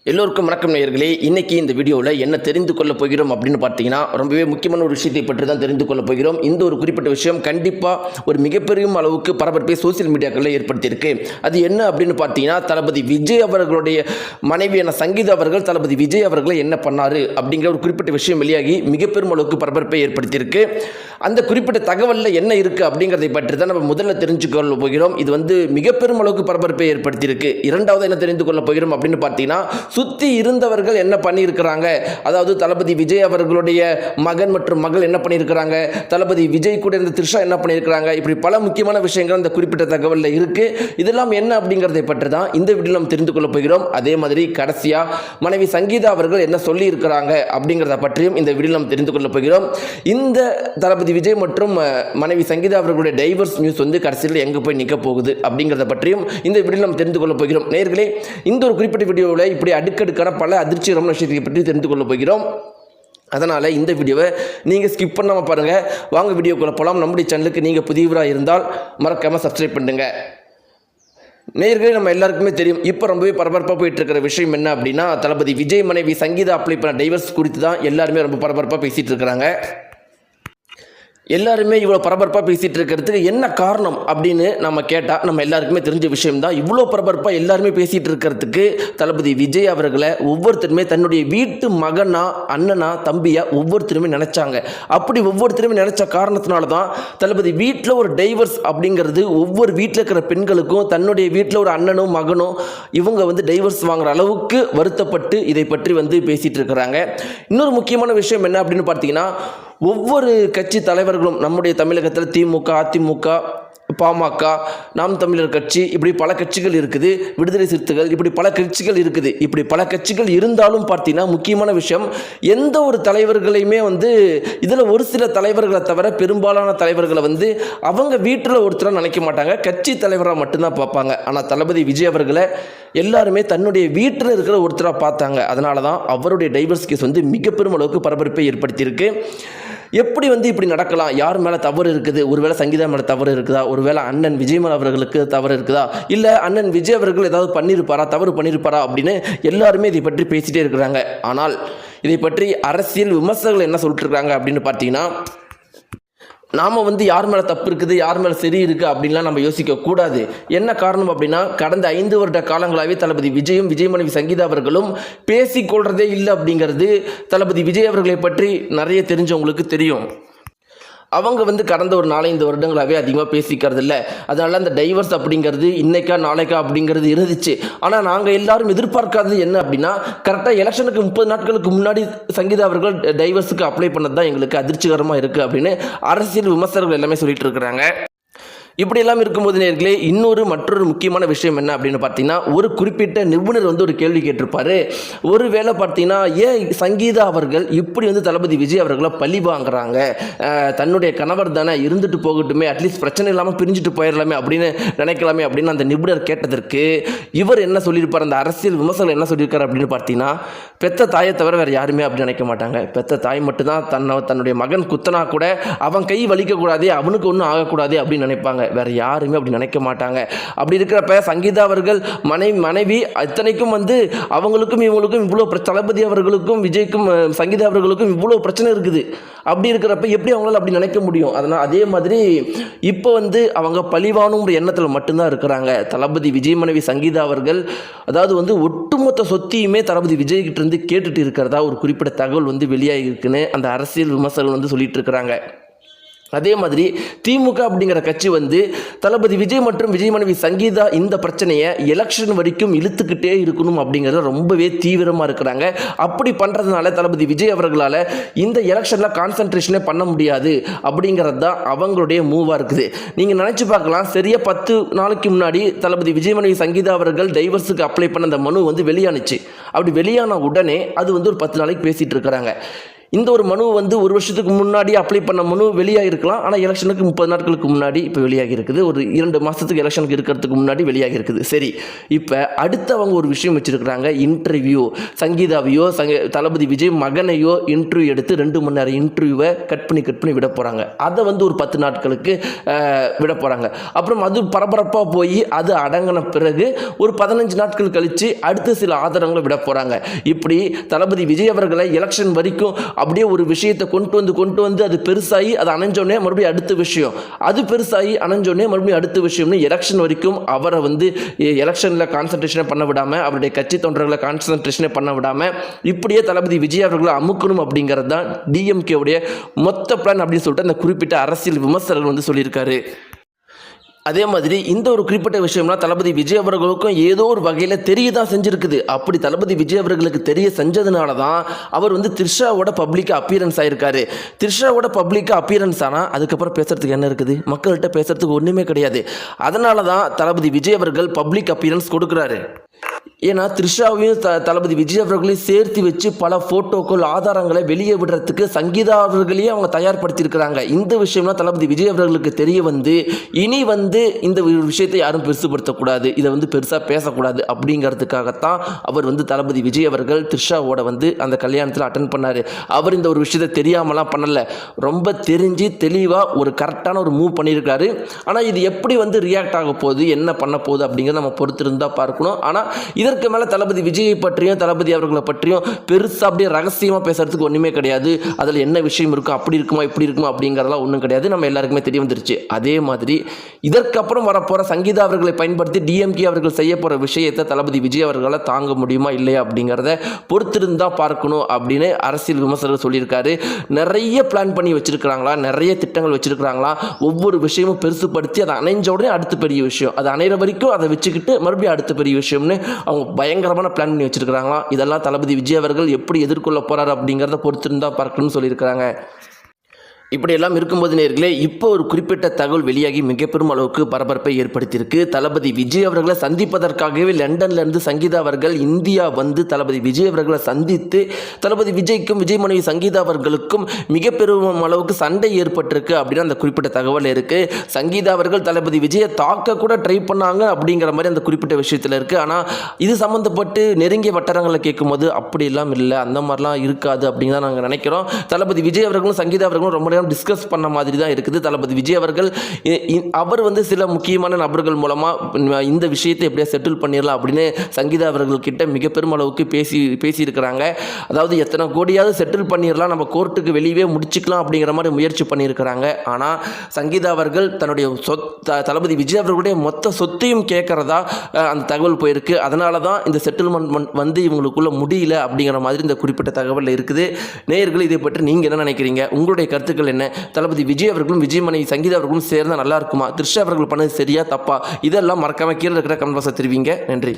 எல்லோருக்கும் வணக்கம் நேயர்களே. இன்னைக்கு இந்த வீடியோவில் என்ன தெரிந்து கொள்ள போகிறோம் அப்படின்னு பார்த்தீங்கன்னா, ரொம்பவே முக்கியமான ஒரு விஷயத்தை பற்றி தான் தெரிந்து கொள்ள போகிறோம். இந்த ஒரு குறிப்பிட்ட விஷயம் கண்டிப்பாக ஒரு மிகப்பெரிய அளவுக்கு பரபரப்பை சோசியல் மீடியாக்களில் ஏற்படுத்தியிருக்கு. அது என்ன அப்படின்னு பார்த்தீங்கன்னா, தளபதி விஜய் அவர்களுடைய மனைவியான சங்கீதா அவர்கள் தளபதி விஜய் அவர்களை என்ன பண்ணாரு அப்படிங்கிற ஒரு குறிப்பிட்ட விஷயம் வெளியாகி மிகப்பெரும் அளவுக்கு பரபரப்பை ஏற்படுத்தியிருக்கு. அந்த குறிப்பிட்ட தகவலில் என்ன இருக்குது அப்படிங்கிறதை பற்றி தான் நம்ம முதல்ல தெரிஞ்சுக்கொள்ள போகிறோம். இது மிகப்பெரும் அளவுக்கு பரபரப்பை ஏற்படுத்தியிருக்கு. இரண்டாவது என்ன தெரிந்து கொள்ள போகிறோம் அப்படின்னு பார்த்தீங்கன்னா, சுற்றி இருந்தவர்கள் என்ன பண்ணியிருக்கிறாங்க, அதாவது தளபதி விஜய் அவர்களுடைய மகன் மற்றும் மகள் என்ன பண்ணியிருக்கிறாங்க, தளபதி விஜய் கூட இருந்த த்ரிஷா என்ன பண்ணியிருக்கிறாங்க, இப்படி பல முக்கியமான விஷயங்கள் அந்த குறிப்பிட்ட தகவலில் இருக்குது. இதெல்லாம் என்ன அப்படிங்கிறதை பற்றி தான் இந்த வீடியோவில் நம்ம தெரிந்து கொள்ள போகிறோம். அதே மாதிரி கடைசியாக மனைவி சங்கீதா அவர்கள் என்ன சொல்லி இருக்கிறாங்க அப்படிங்கிறத பற்றியும் இந்த வீடியோவில் நம்ம தெரிந்து கொள்ள போகிறோம். இந்த தளபதி விஜய் மற்றும் மனைவி சங்கீதா அவர்களுடைய டைவர்ஸ் நியூஸ் கடைசியில் எங்கே போய் நிற்க போகுது அப்படிங்கிறத பற்றியும் இந்த வீடியோவில் நம்ம தெரிந்து கொள்ள போகிறோம். நேயர்களே, இந்த ஒரு குறிப்பிட்ட வீடியோவில் இப்படி அடுக்கடுக்கான பல அதிர்ச்சிகரமான விஷயத்தை பற்றி தெரிந்து கொள்ள போகிறோம். அதனால் இந்த வீடியோவை நீங்கள் ஸ்கிப் பண்ணாமல் பாருங்கள். வாங்க வீடியோக்குள்ளே போகலாம். நம்முடைய சேனலுக்கு நீங்கள் புதியவராக இருந்தால் மறக்காமல் சப்ஸ்கிரைப் பண்ணுங்க. நேயர்களே, நம்ம எல்லாருக்குமே தெரியும், இப்போ ரொம்பவே பரபரப்பாக போயிட்டு இருக்கிற விஷயம் என்ன அப்படின்னா, தளபதி விஜய் மனைவி சங்கீதா அப்ளை பண்ண டைவர்ஸ் குறித்து தான் எல்லாருமே ரொம்ப பரபரப்பாக பேசிகிட்டு இருக்கிறாங்க. எல்லாருமே இவ்வளோ பரபரப்பாக பேசிகிட்டு இருக்கிறதுக்கு என்ன காரணம் அப்படின்னு நம்ம கேட்டால் நம்ம எல்லாருக்குமே தெரிஞ்ச விஷயம்தான். இவ்வளோ பரபரப்பாக எல்லாருமே பேசிகிட்டு இருக்கிறதுக்கு தளபதி விஜய் அவர்களை ஒவ்வொருத்தருமே தன்னுடைய வீட்டு மகனா, அண்ணனா, தம்பியா ஒவ்வொருத்தருமே நினச்சாங்க. அப்படி ஒவ்வொருத்தருமே நினச்ச காரணத்தினால தான் தளபதி வீட்டில் ஒரு டைவர்ஸ் அப்படிங்கிறது ஒவ்வொரு வீட்டில் இருக்கிற பெண்களுக்கும் தன்னுடைய வீட்டில் ஒரு அண்ணனும் மகனும் இவங்க டைவர்ஸ் வாங்குற அளவுக்கு வருத்தப்பட்டு இதை பற்றி பேசிகிட்டு இருக்கிறாங்க. இன்னொரு முக்கியமான விஷயம் என்ன அப்படின்னு பார்த்தீங்கன்னா, ஒவ்வொரு கட்சி தலைவர்களும் நம்முடைய தமிழகத்தில் திமுக, அதிமுக, பாமக, நாம் தமிழர் கட்சி, இப்படி பல கட்சிகள் இருக்குது, விடுதலை சிறுத்தைகள், இப்படி பல கட்சிகள் இருக்குது. இப்படி பல கட்சிகள் இருந்தாலும் பார்த்தீங்கன்னா, முக்கியமான விஷயம், எந்த ஒரு தலைவர்களையுமே இதில் ஒரு சில தலைவர்களை தவிர பெரும்பாலான தலைவர்களை அவங்க வீட்டில் ஒருத்தராக நினைக்க மாட்டாங்க, கட்சி தலைவராக மட்டும்தான் பார்ப்பாங்க. ஆனால் தளபதி விஜய் அவர்களை எல்லாருமே தன்னுடைய வீட்டில் இருக்கிற ஒருத்தராக பார்த்தாங்க. அதனால தான் அவருடைய டைவர்ஸ் கேஸ் மிக பெரும் அளவுக்கு பரபரப்பை ஏற்படுத்தியிருக்கு. எப்படி இப்படி நடக்கலாம், யார் மேலே தவறு இருக்குது, ஒருவேளை சங்கீதா மேலே தவறு இருக்குதா, ஒருவேளை அண்ணன் விஜய்மல் அவர்களுக்கு தவறு இருக்குதா, இல்லை அண்ணன் விஜய் அவர்கள் ஏதாவது பண்ணியிருப்பாரா, தவறு பண்ணியிருப்பாரா அப்படின்னு எல்லாருமே இதை பற்றி பேசிகிட்டே இருக்கிறாங்க. ஆனால் இதை பற்றி அரசியல் விமர்சகர்கள் என்ன சொல்லிட்டு இருக்காங்க அப்படின்னு பார்த்தீங்கன்னா, நாம் யார் மேலே தப்பு இருக்குது, யார் மேலே சரி இருக்குது அப்படின்லாம் நம்ம யோசிக்கக்கூடாது. என்ன காரணம் அப்படின்னா, கடந்த 5 வருட காலங்களாகவே தளபதி விஜயும் விஜய் மனைவி சங்கீதா அவர்களும் பேசிக்கொள்றதே இல்லை அப்படிங்கிறது தளபதி விஜய் அவர்களை பற்றி நிறைய தெரிஞ்சவங்களுக்கு தெரியும். அவங்க கடந்த ஒரு 4-5 வருடங்களாகவே அதிகமாக பேசிக்கிறது இல்லை. அதனால அந்த டைவர்ஸ் அப்படிங்கிறது இன்னைக்கா நாளைக்கா அப்படிங்கிறது இருந்துச்சு. ஆனால் நாங்கள் எல்லாரும் எதிர்பார்க்காதது என்ன அப்படின்னா, கரெக்டாக எலெக்ஷனுக்கு 30 நாட்களுக்கு முன்னாடி சங்கீதா அவர்கள் டைவர்ஸுக்கு அப்ளை பண்ணது தான் எங்களுக்கு அதிர்ச்சிகரமாக இருக்குது அப்படின்னு அரசியல் விமர்சகர்கள் எல்லாமே சொல்லிட்டு இருக்கிறாங்க. இப்படி எல்லாம் இருக்கும்போது நேயர்களே, மற்றொரு முக்கியமான விஷயம் என்ன அப்படின்னு பார்த்தீங்கன்னா, ஒரு குறிப்பிட்ட நிபுணர் ஒரு கேள்வி கேட்டிருப்பாரு. ஒரு வேளை பார்த்தீங்கன்னா, ஏன் சங்கீதா அவர்கள் இப்படி தளபதி விஜய் அவர்களை பழி வாங்குறாங்க, தன்னுடைய கணவர் தானே, இருந்துட்டு போகட்டுமே, அட்லீஸ்ட் பிரச்சனை இல்லாமல் பிரிஞ்சுட்டு போயிடலாமே அப்படின்னு நினைக்கலாமே அப்படின்னு அந்த நிபுணர் கேட்டதற்கு இவர் என்ன சொல்லியிருப்பார், அந்த அரசியல் விமர்சகர் என்ன சொல்லியிருக்காரு அப்படின்னு பார்த்தீங்கன்னா, பெத்த தாயை தவிர வேறு யாருமே அப்படி நினைக்க மாட்டாங்க. பெத்த தாய் மட்டும்தான் தன்னுடைய மகன் குத்தனா கூட அவன் கை வலிக்கக்கூடாதே, அவனுக்கு ஒன்றும் ஆகக்கூடாது அப்படின்னு நினைப்பாங்க. வேற யாருமே அப்படி நினைக்க மாட்டாங்க. அப்படி இருக்கிறப்ப சங்கீதா அவர்கள் மனைவி இத்தனைக்கும் அவங்களுக்கும் இவங்களுக்கும் இவ்வளோ தளபதி அவர்களுக்கும் விஜய்க்கும் சங்கீதா அவர்களுக்கும் இவ்வளோ பிரச்சனை இருக்குது. அப்படி இருக்கிறப்ப எப்படி அவங்களால அப்படி நினைக்க முடியும்? அதனால் அதே மாதிரி இப்போ அவங்க பழிவானுங்கிற எண்ணத்தில் மட்டும்தான் இருக்கிறாங்க. தளபதி விஜய் மனைவி சங்கீதா அவர்கள் அதாவது ஒட்டுமொத்த சொத்தையுமே தளபதி விஜய் கிட்ட இருந்து கேட்டுட்டு இருக்கிறதா ஒரு குறிப்பிட்ட தகவல் வெளியாகி இருக்குன்னு அந்த அரசியல் விமர்சகர்கள் சொல்லிட்டு இருக்கிறாங்க. அதே மாதிரி திமுக அப்படிங்கிற கட்சி தளபதி விஜய் மற்றும் விஜய் மனைவி சங்கீதா இந்த பிரச்சனையை எலெக்ஷன் வரைக்கும் இழுத்துக்கிட்டே இருக்கணும் அப்படிங்கிறத ரொம்பவே தீவிரமாக இருக்கிறாங்க. அப்படி பண்ணுறதுனால தளபதி விஜய் அவர்களால் இந்த எலெக்ஷனில் கான்சன்ட்ரேஷனே பண்ண முடியாது அப்படிங்கிறது தான் அவங்களுடைய மூவாக இருக்குது. நீங்கள் நினச்சி பார்க்கலாம், சரியாக 10 நாளைக்கு முன்னாடி தளபதி விஜய் மனைவி சங்கீதா அவர்கள் டைவர்ஸுக்கு அப்ளை பண்ண அந்த மனு வெளியானுச்சு. அப்படி வெளியான உடனே அது ஒரு 10 நாளைக்கு பேசிகிட்டு இருக்கிறாங்க. இந்த ஒரு மனு வந்து ஒரு வருஷத்துக்கு முன்னாடி அப்ளை பண்ண மனு வெளியாகிருக்கலாம். ஆனால் எலெக்ஷனுக்கு 30 நாட்களுக்கு முன்னாடி இப்போ வெளியாகி இருக்குது. ஒரு 2 மாதத்துக்கு எலெக்ஷனுக்கு இருக்கிறதுக்கு முன்னாடி வெளியாகி இருக்குது. சரி, இப்போ அடுத்து அவங்க ஒரு விஷயம் வச்சுருக்கிறாங்க. இன்டர்வியூ சங்கீதாவையோ தளபதி விஜய் மகனையோ இன்டர்வியூ எடுத்து 2 மணி நேரம் இன்டர்வியூவை கட் பண்ணி விட போகிறாங்க. அதை வந்து ஒரு 10 நாட்களுக்கு விட போகிறாங்க. அப்புறம் அது பரபரப்பாக போய் அது அடங்கின பிறகு ஒரு 15 நாட்கள் கழித்து அடுத்து சில ஆதாரங்களை விட போகிறாங்க. இப்படி தளபதி விஜய் அவர்களை எலெக்ஷன் வரைக்கும் அப்படியே ஒரு விஷயத்தை கொண்டு வந்து அது பெருசாகி அது அணைஞ்சோடனே மறுபடியும் அடுத்த விஷயம், அது பெருசாகி அணைஞ்சோடனே மறுபடியும் அடுத்த விஷயம்னு எலெக்ஷன் வரைக்கும் அவரை வந்து எலெக்ஷனில் கான்சன்ட்ரேஷனை பண்ண விடாமல், அவருடைய கட்சி தொண்டர்களை கான்சன்ட்ரேஷனை பண்ண விடாமல் இப்படியே தளபதி விஜய் அவர்களை அமுக்கணும் அப்படிங்கிறது தான் டிஎம்கேவுடைய மொத்த பிளான் அப்படின்னு சொல்லிட்டு அந்த குறிப்பிட்ட அரசியல் விமர்சகர்கள் வந்து சொல்லியிருக்காரு. அதே மாதிரி இந்த ஒரு குறிப்பிட்ட விஷயம்னா தளபதி விஜய் அவர்களுக்கும் ஏதோ ஒரு வகையில் தெரிய தான் செஞ்சுருக்குது. அப்படி தளபதி விஜய் அவர்களுக்கு தெரிய செஞ்சதுனால தான் அவர் வந்து த்ரிஷாவோட பப்ளிக்காக அப்பியரன்ஸ் ஆகிருக்காரு. த்ரிஷாவோட பப்ளிக்காக அப்பியரன்ஸ் ஆனால் அதுக்கப்புறம் பேசுகிறதுக்கு என்ன இருக்குது? மக்கள்கிட்ட பேசுகிறதுக்கு ஒன்றுமே கிடையாது. அதனால தான் தளபதி விஜய் அவர்கள் பப்ளிக் அப்பியரன்ஸ் கொடுக்குறாரு. ஏன்னா த்ரிஷாவையும் தளபதி விஜய் அவர்களையும் சேர்த்து வச்சு பல ஃபோட்டோக்கள் ஆதாரங்களை வெளியே விடுறதுக்கு சங்கீதா அவர்களையே அவங்க தயார்படுத்தியிருக்கிறாங்க. இந்த விஷயம்லாம் தளபதி விஜய் அவர்களுக்கு தெரிய வந்து இனி வந்து இந்த விஷயத்தை யாரும் பெருசுப்படுத்தக்கூடாது, இதை வந்து பெருசாக பேசக்கூடாது அப்படிங்கிறதுக்காகத்தான் அவர் வந்து தளபதி விஜய் அவர்கள் த்ரிஷாவோட வந்து அந்த கல்யாணத்தில் அட்டன் பண்ணார். அவர் இந்த ஒரு விஷயத்தை தெரியாமலாம் பண்ணலை, ரொம்ப தெரிஞ்சு தெளிவாக ஒரு கரெக்டான ஒரு மூவ் பண்ணியிருக்காரு. ஆனால் இது எப்படி வந்து ரியாக்ட் ஆக போகுது, என்ன பண்ண போகுது அப்படிங்கிறத நம்ம பொறுத்திருந்தால் பார்க்கணும். ஆனால் இதற்கு மேலே தளபதி விஜயை பற்றியும் தளபதி அவர்களை பற்றியும் பெருசாக அப்படியே ரகசியமாக பேசுறதுக்கு ஒன்றுமே கிடையாது. அதில் என்ன விஷயம் இருக்கும், அப்படி இருக்குமா இப்படி இருக்குமா அப்படிங்கிறதெல்லாம் ஒன்றும் கிடையாது, நம்ம எல்லாருக்குமே தெரிய வந்துருச்சு. அதே மாதிரி இதற்கப்புறம் வரப்போகிற சங்கீதா அவர்களை பயன்படுத்தி டிஎம்கே அவர்கள் செய்ய போகிற விஷயத்தை தளபதி விஜய் அவர்களால் தாங்க முடியுமா இல்லையா அப்படிங்கிறத பொறுத்திருந்தால் பார்க்கணும் அப்படின்னு அரசியல் விமர்சகர்கள் சொல்லியிருக்காரு. நிறைய பிளான் பண்ணி வச்சிருக்கிறாங்களா, நிறைய திட்டங்கள் வச்சிருக்கிறாங்களா, ஒவ்வொரு விஷயமும் பெருசுப்படுத்தி அதை அணைஞ்ச உடனே அடுத்த பெரிய விஷயம், அதை அணைகிற வரைக்கும் அதை வச்சுக்கிட்டு மறுபடியும் அடுத்த பெரிய விஷயம்னு அவங்க பயங்கரமான பிளான் பண்ணி வச்சிருக்கிறாங்களாம். இதெல்லாம் தளபதி விஜய் அவர்கள் எப்படி எதிர்கொள்ள போறாரு அப்படிங்கிறத பொறுத்திருந்தா பார்க்கணும்னு சொல்லியிருக்கிறாங்க. இப்படியெல்லாம் இருக்கும்போது நேர்களே, இப்போ ஒரு குறிப்பிட்ட தகவல் வெளியாகி மிக பெரும் அளவுக்கு பரபரப்பை ஏற்படுத்தியிருக்கு. தளபதி விஜய் அவர்களை சந்திப்பதற்காகவே லண்டன்லேருந்து சங்கீதா அவர்கள் இந்தியா வந்து தளபதி விஜய் அவர்களை சந்தித்து தளபதி விஜய்க்கும் விஜய் மனைவி சங்கீதா அவர்களுக்கும் மிக பெரும் அளவுக்கு சண்டை ஏற்பட்டிருக்கு அப்படின்னு அந்த குறிப்பிட்ட தகவல் இருக்குது. சங்கீதா அவர்கள் தளபதி விஜயை தாக்க கூட ட்ரை பண்ணாங்க அப்படிங்கிற மாதிரி அந்த குறிப்பிட்ட விஷயத்தில் இருக்குது. ஆனால் இது சம்மந்தப்பட்டு நெருங்கிய வட்டாரங்களில் கேட்கும்போது அப்படிலாம் இல்லை, அந்த மாதிரிலாம் இருக்காது அப்படின்னு தான் நாங்கள் நினைக்கிறோம். தளபதி விஜய் அவர்களும் சங்கீதா அவர்களும் ரொம்ப டிஸ்கஸ் பண்ண மாதிரி தான் இருக்குது. தளபதி விஜய் அவர்கள் அவர் வந்து சில முக்கியமான நபர்கள் மூலமாக இந்த விஷயத்தை எப்படியா செட்டில் பண்ணிடலாம் அப்படின்னு சங்கீதா அவர்கள் கிட்ட மிக பெரும் அளவுக்கு பேசியிருக்கிறாங்க. அதாவது எத்தனை கோடியாவது செட்டில் பண்ணிடலாம், நம்ம கோர்ட்டுக்கு வெளியே முடிச்சுக்கலாம் அப்படிங்கிற மாதிரி முயற்சி பண்ணியிருக்கிறாங்க. ஆனால் சங்கீதா அவர்கள் தன்னுடைய தளபதி விஜய் அவர்களுடைய மொத்த சொத்தையும் கேட்கறதா அந்த தகவல் போயிருக்கு. அதனால தான் இந்த செட்டில்மெண்ட் வந்து இவங்களுக்குள்ள முடியல அப்படிங்கிற மாதிரி இந்த குறிப்பிட்ட தகவல் இருக்குது. நேயர்கள் இதை பற்றி நீங்கள் என்ன நினைக்கிறீங்க? உங்களுடைய கருத்துக்கள் என்ன? தளபதி விஜய் அவர்களும் விஜய் மனைவி சங்கீதா அவர்களும் சேர்ந்தா நல்லா இருக்குமா? த்ரிஷா அவர்கள் பண்ணது சரியா தப்பா? இதெல்லாம் மறக்காம கீழே இருக்கிற கமெண்ட் பாக்ஸ்ல தெரிவிங்க. நன்றி.